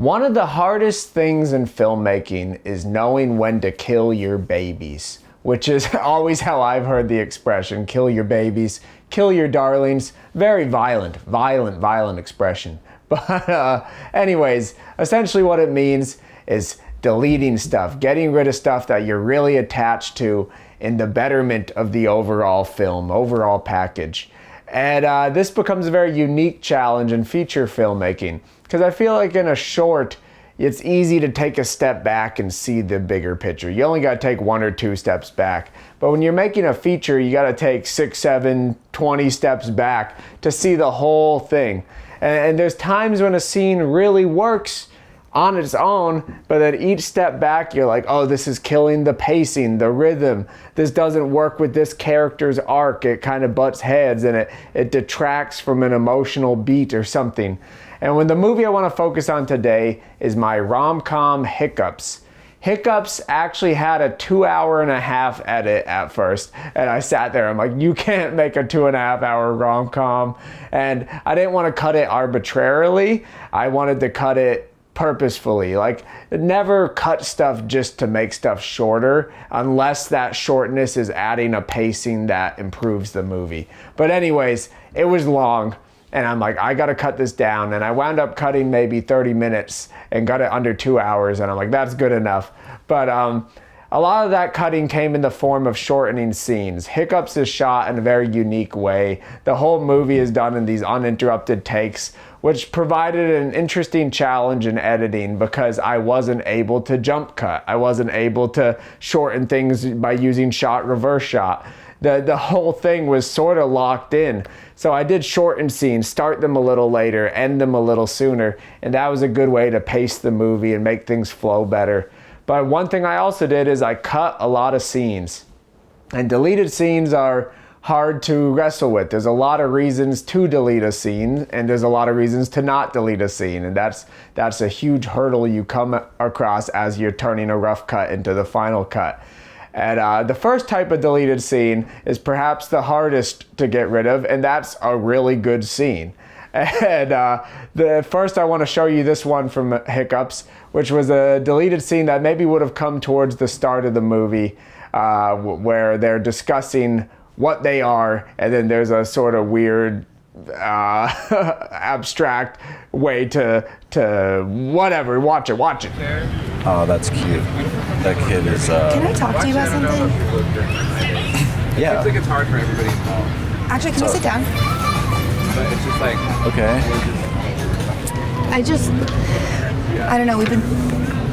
One of the hardest things in filmmaking is knowing when to kill your babies, which is always how I've heard the expression, kill your babies, kill your darlings. Very violent expression. But anyways, essentially what it means is deleting stuff, getting rid of stuff that you're really attached to in the betterment of the overall film, overall package. And this becomes a very unique challenge in feature filmmaking, because I feel like in a short, it's easy to take a step back and see the bigger picture. You only got to take 1 or 2 steps back. But when you're making a feature, you got to take 6, 7, 20 steps back to see the whole thing. And there's times when a scene really works on its own, but then each step back, you're like, oh, this is killing the pacing, the rhythm. This doesn't work with this character's arc. It kind of butts heads and it detracts from an emotional beat or something. And when the movie I want to focus on today is my rom-com Hiccups. Hiccups actually had a 2.5-hour edit at first. And I sat there, I'm like, you can't make a 2.5-hour rom-com. And I didn't want to cut it arbitrarily. I wanted to cut it purposefully. Like, never cut stuff just to make stuff shorter unless that shortness is adding a pacing that improves the movie. But anyways, it was long and I'm like, I gotta cut this down, and I wound up cutting maybe 30 minutes and got it under 2 hours, and I'm like, that's good enough. But a lot of that cutting came in the form of shortening scenes. Hiccups is shot in a very unique way. The whole movie is done in these uninterrupted takes, which provided an interesting challenge in editing because I wasn't able to jump cut. I wasn't able to shorten things by using shot, reverse shot. The whole thing was sort of locked in. So I did shorten scenes, start them a little later, end them a little sooner, and that was a good way to pace the movie and make things flow better. But one thing I also did is I cut a lot of scenes. And deleted scenes are hard to wrestle with. There's a lot of reasons to delete a scene, and there's a lot of reasons to not delete a scene. And that's a huge hurdle you come across as you're turning a rough cut into the final cut. And the first type of deleted scene is perhaps the hardest to get rid of, and that's a really good scene. And first I want to show you this one from Hiccups, which was a deleted scene that maybe would have come towards the start of the movie, where they're discussing what they are, and then there's a sort of weird abstract way to whatever. Watch it. Oh, that's cute. That kid is Can I talk to you about something? Yeah. Seems like it's hard for everybody. Actually, can you sit down? But it's just like, okay. I don't know, we've been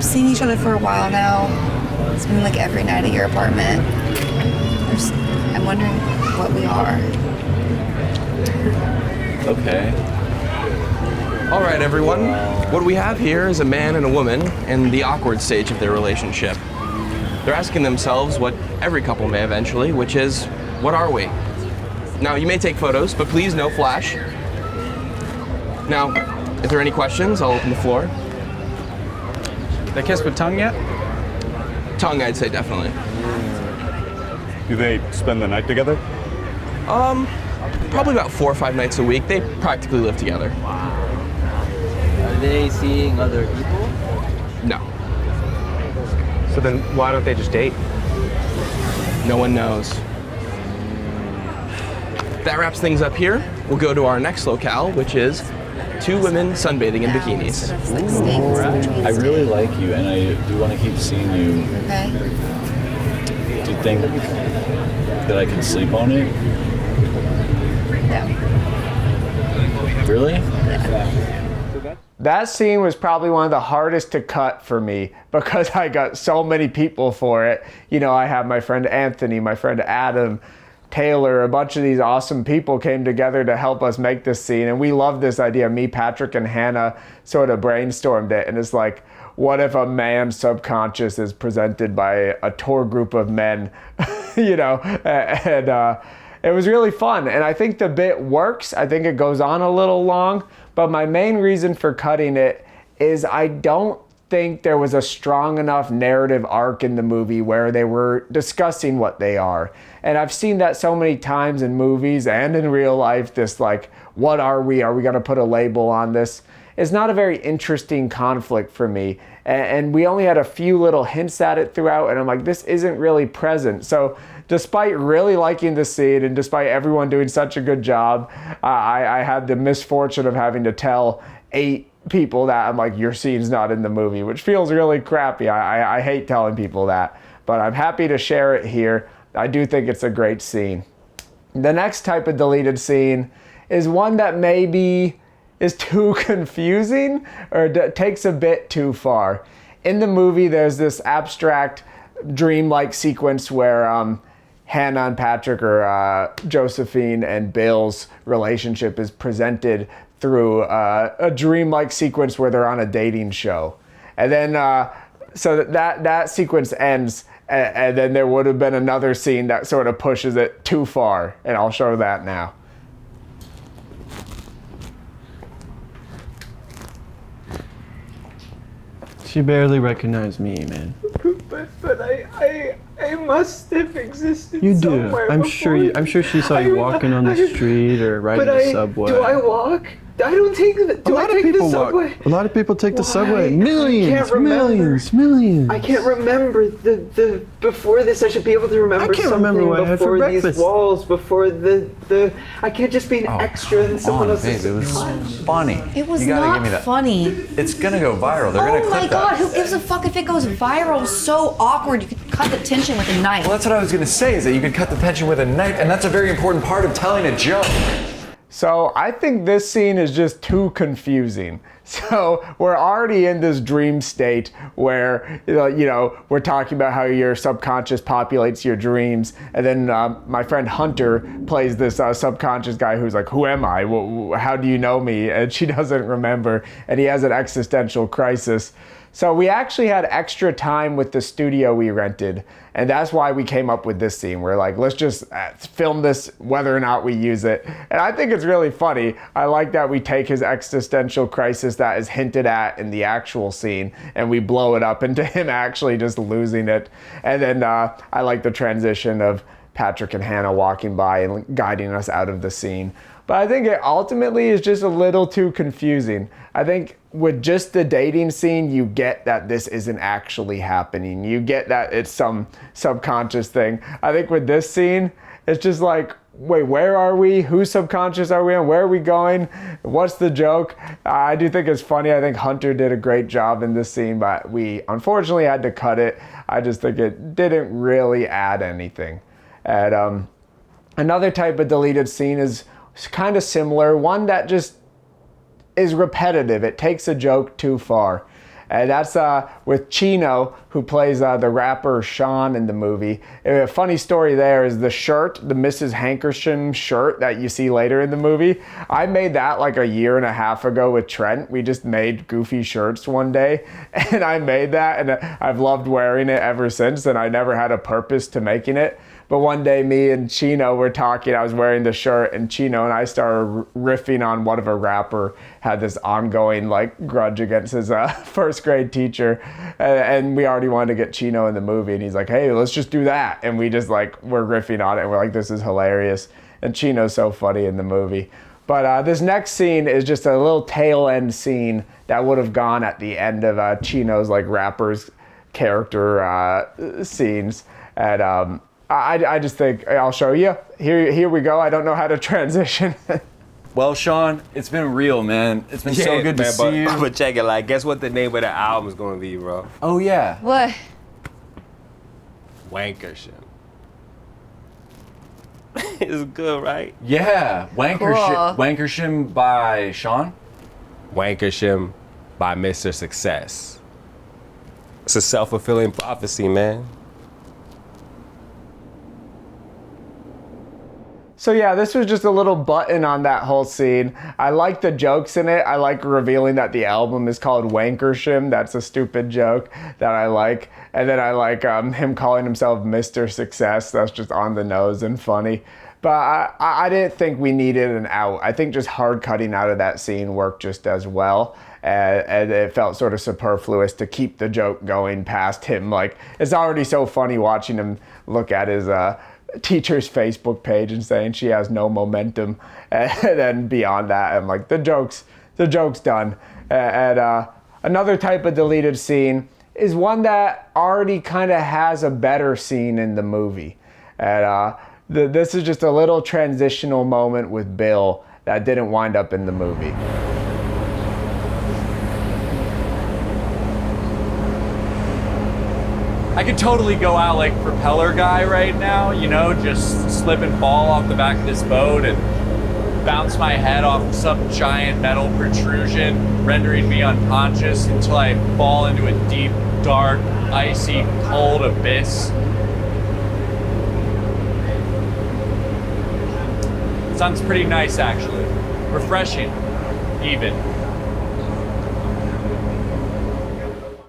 seeing each other for a while now. It's been like every night at your apartment. I'm wondering what we are. Okay. all right, everyone. What we have here is a man and a woman in the awkward stage of their relationship. They're asking themselves what every couple may eventually, which is, what are we? Now, you may take photos, but please no flash. Now, if there are any questions, I'll open the floor. They kiss with tongue yet? Tongue, I'd say definitely. Do they spend the night together? Probably about 4 or 5 nights a week. They practically live together. Are they seeing other people? No. So then why don't they just date? No one knows. That wraps things up here. We'll go to our next locale, which is 2 women sunbathing in bikinis. I really like you, and I do want to keep seeing you. Okay. Do you think that I can sleep on it? No. Really? That scene was probably one of the hardest to cut for me because I got so many people for it. You know, I have my friend Anthony, my friend Adam, Taylor, a bunch of these awesome people came together to help us make this scene, and we loved this idea. Me, Patrick, and Hannah sort of brainstormed it, and it's like, what if a man's subconscious is presented by a tour group of men, you know, and it was really fun, and I think the bit works. I think it goes on a little long, but my main reason for cutting it is I don't think there was a strong enough narrative arc in the movie where they were discussing what they are. And I've seen that so many times in movies and in real life, this like, what are we? Are we gonna put a label on this? it's not a very interesting conflict for me. And we only had a few little hints at it throughout, and I'm like, this isn't really present. So despite really liking the scene and despite everyone doing such a good job, I had the misfortune of having to tell 8 people that I'm like, your scene's not in the movie, which feels really crappy. I hate telling people that, but I'm happy to share it here. I do think it's a great scene. The next type of deleted scene is one that maybe is too confusing or takes a bit too far. In the movie, there's this abstract dreamlike sequence where Hannah and Patrick, or Josephine and Bill's relationship, is presented through a dreamlike sequence where they're on a dating show. And then, so that sequence ends, and then there would have been another scene that sort of pushes it too far, and I'll show that now. She barely recognized me, man. But I must have existed. You do. somewhere I'm before. I'm sure she saw you walking on the street or riding the subway. Do I walk? I don't take the. Do I take the subway? A lot of people take the subway. Why? Millions, I can't remember. millions. I can't remember the before this. I should be able to remember. I can't something remember what I had for before these breakfast. walls. Before the. I can't just be an extra in someone else's. Babe, it was funny. It was You gotta not give me that. funny. It's gonna go viral. They're gonna Oh clip my god, that. who gives a fuck if it goes viral? So awkward. You could cut the tension with a knife. Well, that's what I was gonna say. Is that you could cut the tension with a knife, and that's a very important part of telling a joke. So I think this scene is just too confusing. So we're already in this dream state where, we're talking about how your subconscious populates your dreams. And then my friend Hunter plays this subconscious guy who's like, who am I? How do you know me? And she doesn't remember. And he has an existential crisis. So we actually had extra time with the studio we rented, and that's why we came up with this scene. We're like, let's just film this whether or not we use it. And I think it's really funny. I like that we take his existential crisis that is hinted at in the actual scene, and we blow it up into him actually just losing it. And then I like the transition of Patrick and Hannah walking by and guiding us out of the scene. But I think it ultimately is just a little too confusing. I think with just the dating scene, you get that this isn't actually happening. You get that it's some subconscious thing. I think with this scene, it's just like, wait, where are we? Whose subconscious are we on? Where are we going? What's the joke? I do think it's funny. I think Hunter did a great job in this scene, but we unfortunately had to cut it. I just think it didn't really add anything. And another type of deleted scene is kind of similar, one that just is repetitive. It takes a joke too far. And that's with Chino, who plays the rapper Sean in the movie. A funny story there is the shirt, the Mrs. Hankersham shirt that you see later in the movie. I made that like a year and a half ago with Trent. We just made goofy shirts one day, and I made that, and I've loved wearing it ever since, and I never had a purpose to making it. But one day, me and Chino were talking, I was wearing the shirt, and Chino and I started riffing on what if a rapper had this ongoing grudge against his first grade teacher. And we already wanted to get Chino in the movie, and he's like, hey, let's just do that. And we just we're riffing on it, and we're like, this is hilarious. And Chino's so funny in the movie. But this next scene is just a little tail end scene that would have gone at the end of Chino's rapper's character scenes. And I just think I'll show you. Here we go. I don't know how to transition. Well, Sean, it's been real, man. It's been so good to see you. But check it, guess what the name of the album is gonna be, bro? Oh yeah. What? Wankership. It's good, right? Yeah. Cool. Wankershim by Sean. Wankership by Mr. Success. It's a self-fulfilling prophecy, man. So yeah, this was just a little button on that whole scene. I like the jokes in it. I like revealing that the album is called Wankershim. That's a stupid joke that I like. And then I like him calling himself Mr. Success. That's just on the nose and funny. But I didn't think we needed an out. I think just hard cutting out of that scene worked just as well. And it felt sort of superfluous to keep the joke going past him. It's already so funny watching him look at his teacher's Facebook page and saying she has no momentum, and then beyond that, I'm like, the joke's done. And another type of deleted scene is one that already kind of has a better scene in the movie. And this is just a little transitional moment with Bill that didn't wind up in the movie. I could totally go out like propeller guy right now, you know, just slip and fall off the back of this boat and bounce my head off some giant metal protrusion, rendering me unconscious until I fall into a deep, dark, icy, cold abyss. Sounds pretty nice, actually. Refreshing, even.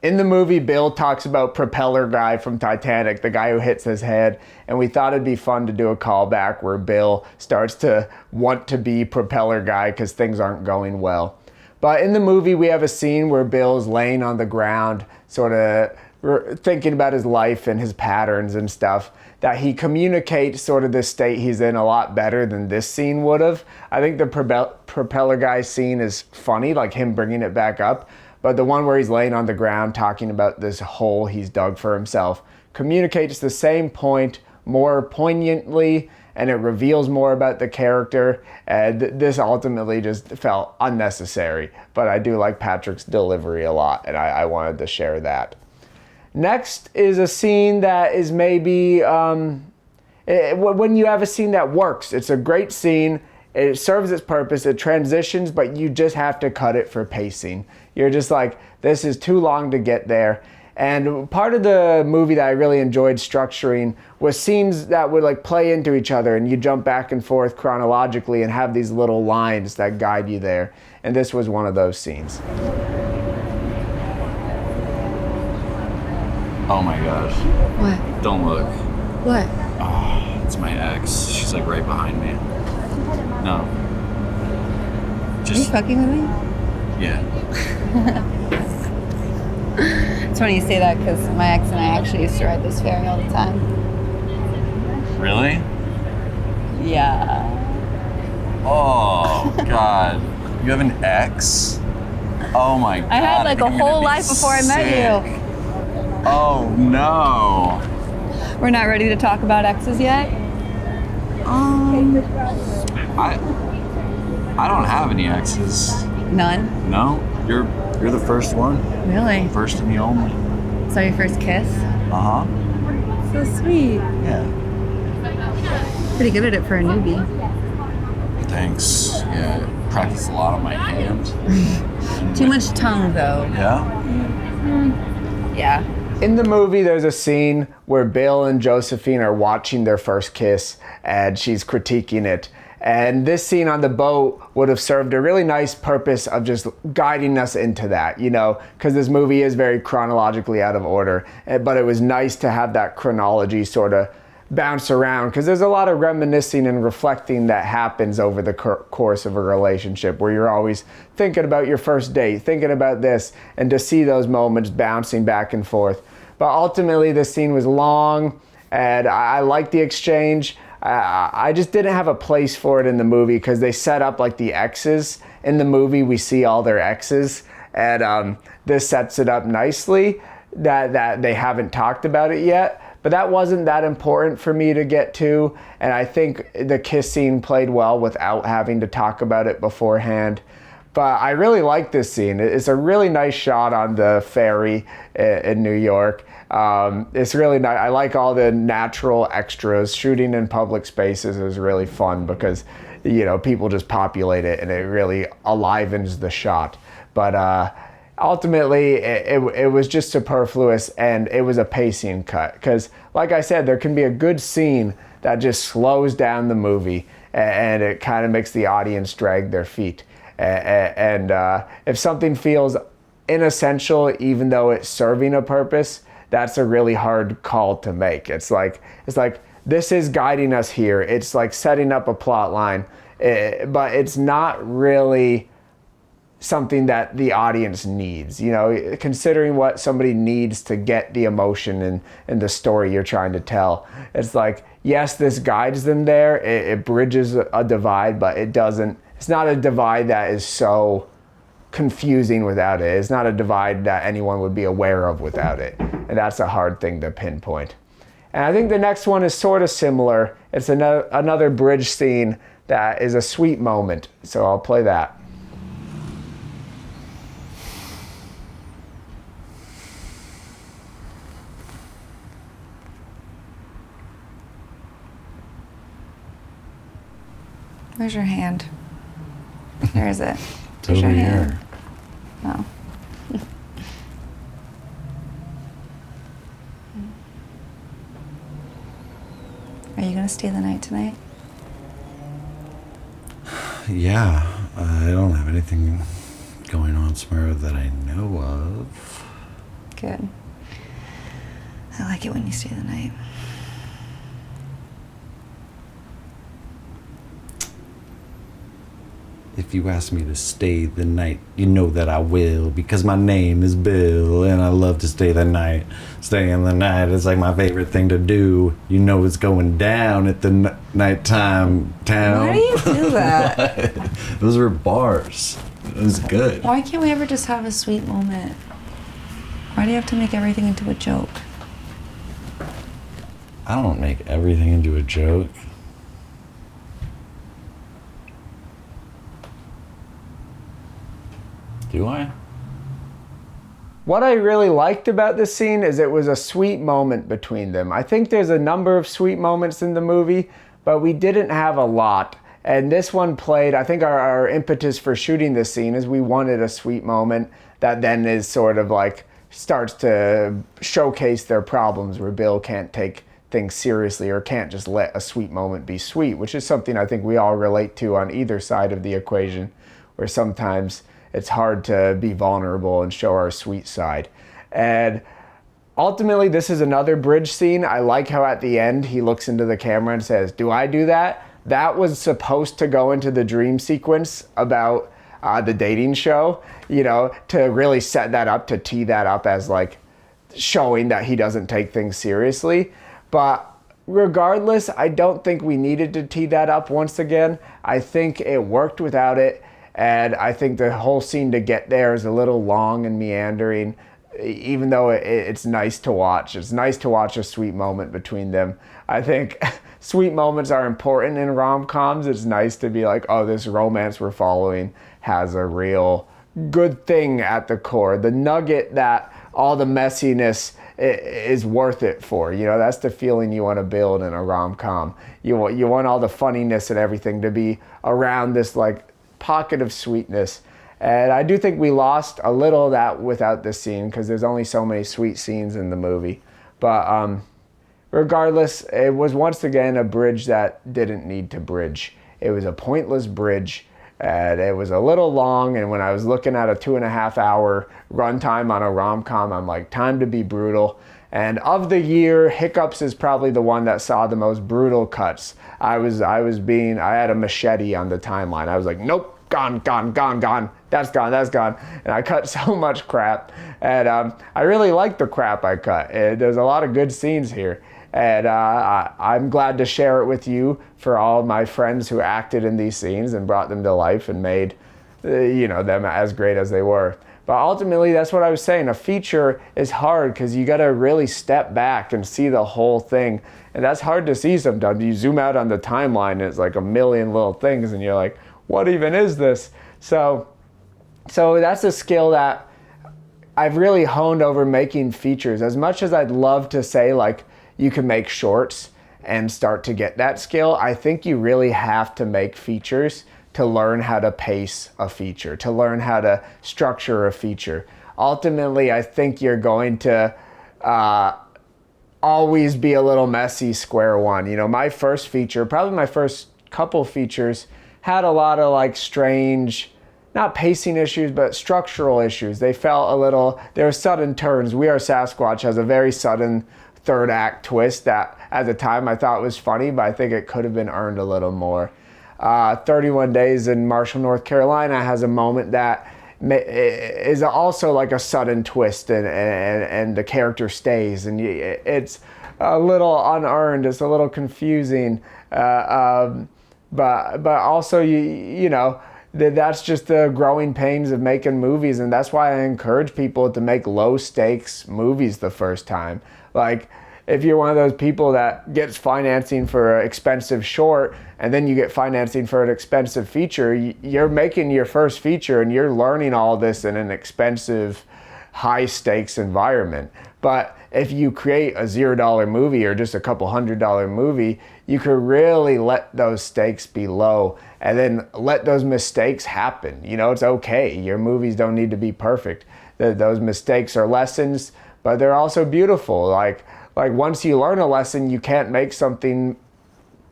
In the movie, Bill talks about Propeller Guy from Titanic, the guy who hits his head, and we thought it'd be fun to do a callback where Bill starts to want to be Propeller Guy because things aren't going well. But in the movie, we have a scene where Bill's laying on the ground, sort of thinking about his life and his patterns and stuff, that he communicates sort of the state he's in a lot better than this scene would have. I think the Propeller Guy scene is funny, like him bringing it back up. But the one where he's laying on the ground talking about this hole he's dug for himself communicates the same point more poignantly, and it reveals more about the character. And this ultimately just felt unnecessary. But I do like Patrick's delivery a lot, and I wanted to share that. Next is a scene that is maybe, when you have a scene that works, it's a great scene. It serves its purpose, it transitions, but you just have to cut it for pacing. You're just like, this is too long to get there. And part of the movie that I really enjoyed structuring was scenes that would like play into each other, and you jump back and forth chronologically and have these little lines that guide you there. And this was one of those scenes. Oh my gosh. What? Don't look. What? Oh, it's my ex. She's like right behind me. No. Are you fucking with me? Yeah. It's funny you say that because my ex and I actually used to ride this ferry all the time. Really? Yeah. Oh, God. You have an ex? Oh my God. I had like a whole life before I met you. Oh no. We're not ready to talk about exes yet? I don't have any exes. None? No? You're the first one. Really? First and the only. So your first kiss? Uh-huh. So sweet. Yeah. Pretty good at it for a newbie. Thanks. Yeah. Practice a lot on my hand. Too much tongue though. Yeah? Yeah. In the movie, there's a scene where Bill and Josephine are watching their first kiss, and she's critiquing it. And this scene on the boat would have served a really nice purpose of just guiding us into that, you know, because this movie is very chronologically out of order. But it was nice to have that chronology sort of bounce around, because there's a lot of reminiscing and reflecting that happens over the course of a relationship, where you're always thinking about your first date, thinking about this, and to see those moments bouncing back and forth. But ultimately, this scene was long, and I liked the exchange. I just didn't have a place for it in the movie, because they set up like the exes. In the movie, we see all their exes, and this sets it up nicely that they haven't talked about it yet. But that wasn't that important for me to get to, and I think the kiss scene played well without having to talk about it beforehand. But I really like this scene. It's a really nice shot on the ferry in New York. It's really nice. I like all the natural extras. Shooting in public spaces is really fun because, you know, people just populate it and it really enlivens the shot. But ultimately, it was just superfluous, and it was a pacing cut. Because, like I said, there can be a good scene that just slows down the movie, and it kind of makes the audience drag their feet. And if something feels inessential, even though it's serving a purpose, that's a really hard call to make. It's like this is guiding us here. It's like setting up a plot line, but it's not really something that the audience needs. You know, considering what somebody needs to get the emotion and the story you're trying to tell. It's like, yes, this guides them there. It bridges a divide, but it doesn't. It's not a divide that is so confusing without it. It's not a divide that anyone would be aware of without it. And that's a hard thing to pinpoint. And I think the next one is sort of similar. It's another bridge scene that is a sweet moment. So I'll play that. Where's your hand? Where is it? It's Where's over your hand? here. Oh. Are you gonna stay the night tonight? Yeah, I don't have anything going on tomorrow that I know of. Good. I like it when you stay the night. If you ask me to stay the night, you know that I will, because my name is Bill and I love to stay the night. Staying the night is like my favorite thing to do. You know it's going down at the nighttime town. Why do you do that? Those were bars. It was good. Why can't we ever just have a sweet moment? Why do you have to make everything into a joke? I don't make everything into a joke. Do I? What I really liked about this scene is it was a sweet moment between them. I think there's a number of sweet moments in the movie, but we didn't have a lot. And this one played, I think our impetus for shooting this scene is we wanted a sweet moment that then is sort of like starts to showcase their problems where Bill can't take things seriously or can't just let a sweet moment be sweet, which is something I think we all relate to on either side of the equation, where sometimes it's hard to be vulnerable and show our sweet side. And ultimately, this is another bridge scene. I like how at the end he looks into the camera and says, "Do I do that?" That was supposed to go into the dream sequence about the dating show, you know, to really set that up, to tee that up as like showing that he doesn't take things seriously. But regardless, I don't think we needed to tee that up once again. I think it worked without it. And I think the whole scene to get there is a little long and meandering, even though it's nice to watch. It's nice to watch a sweet moment between them. I think sweet moments are important in rom-coms. It's nice to be like, oh, this romance we're following has a real good thing at the core. The nugget that all the messiness is worth it for. You know, that's the feeling you want to build in a rom-com. You want all the funniness and everything to be around this like pocket of sweetness. And I do think we lost a little of that without this scene because there's only so many sweet scenes in the movie. But regardless, it was once again a bridge that didn't need to bridge. It was a pointless bridge, and it was a little long, and when I was looking at a 2.5 hour runtime on a rom-com, I'm like, time to be brutal. And of the year, Hiccups is probably the one that saw the most brutal cuts. I had a machete on the timeline. I was like, nope, gone, that's gone. And I cut so much crap. And I really like the crap I cut. There's a lot of good scenes here. And I'm glad to share it with you for all my friends who acted in these scenes and brought them to life and made them as great as they were. But ultimately, that's what I was saying. A feature is hard because you got to really step back and see the whole thing. And that's hard to see sometimes. You zoom out on the timeline and it's like a million little things and you're like, what even is this? So that's a skill that I've really honed over making features. As much as I'd love to say like you can make shorts and start to get that skill, I think you really have to make features to learn how to pace a feature, to learn how to structure a feature. Ultimately, I think you're going to always be a little messy square one. You know, my first feature, probably my first couple features, had a lot of like strange, not pacing issues, but structural issues. They felt a little, there were sudden turns. We Are Sasquatch has a very sudden third act twist that at the time I thought was funny, but I think it could have been earned a little more. 31 Days in Marshall, North Carolina has a moment that is also like a sudden twist and the character stays and it's a little unearned, it's a little confusing, but also you know that's just the growing pains of making movies, and that's why I encourage people to make low stakes movies the first time. Like, if you're one of those people that gets financing for an expensive short and then you get financing for an expensive feature, you're making your first feature and you're learning all this in an expensive, high stakes environment. But if you create a $0 movie or just a couple $100 movie, you could really let those stakes be low and then let those mistakes happen. You know, it's okay. Your movies don't need to be perfect. Those mistakes are lessons, but they're also beautiful. Like once you learn a lesson, you can't make something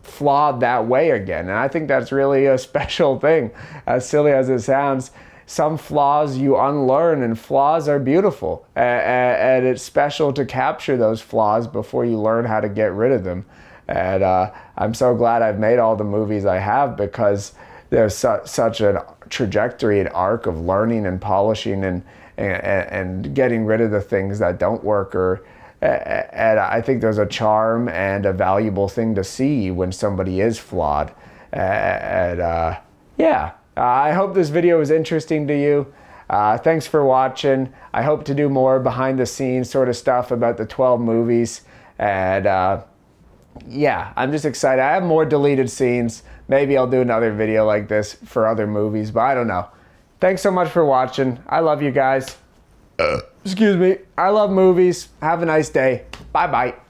flawed that way again. And I think that's really a special thing. As silly as it sounds, some flaws you unlearn, and flaws are beautiful. And it's special to capture those flaws before you learn how to get rid of them. And I'm so glad I've made all the movies I have, because there's such a trajectory and arc of learning and polishing and getting rid of the things that don't work. And I think there's a charm and a valuable thing to see when somebody is flawed. Yeah, I hope this video was interesting to you. Thanks for watching. I hope to do more behind the scenes sort of stuff about the 12 movies. And yeah, I'm just excited. I have more deleted scenes. Maybe I'll do another video like this for other movies, but I don't know. Thanks so much for watching. I love you guys. Excuse me. I love movies. Have a nice day. Bye-bye.